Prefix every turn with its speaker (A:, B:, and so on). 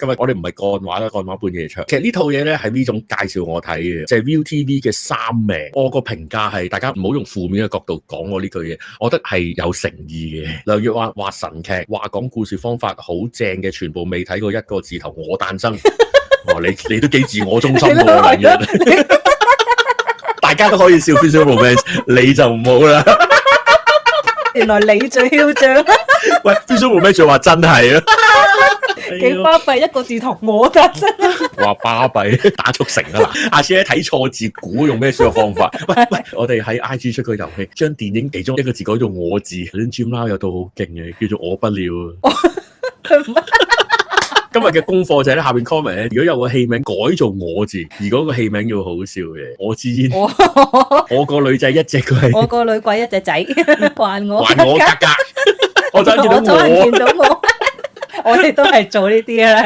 A: 今日我哋唔係幹話啦，幹話半夜場。其實呢套嘢咧係呢種介紹我睇嘅，就係 ViuTV 嘅三命。我個評價係大家唔好用負面嘅角度講我呢句嘢，我覺得係有誠意嘅。例如話神劇，話講故事方法好正嘅，全部未睇過一個字頭我誕生。你都幾自我中心喎，梁日。大家都可以笑 Physical Romance， 你就唔好啦。
B: 原來你最囂張。
A: 喂 ，Physical Romance 仲話真係啊！
B: 幾巴閉一個字同我誕生。
A: 話巴閉打速成啊嗱，下次咧睇錯字估用咩輸入方法？喂，我哋喺 IG 出個遊戲，將電影其中一個字改做我字。頭先 Jim Lau 有套好勁嘅，叫做我不了。今日嘅功課就喺下邊 comment 咧，如果有個戲名改做我字，而嗰個戲名要好笑嘅，我知煙，我個女仔一隻佢，
B: 我個女鬼一隻仔，還我
A: 還我格格，我就見到我，
B: 我哋都係做呢啲啦。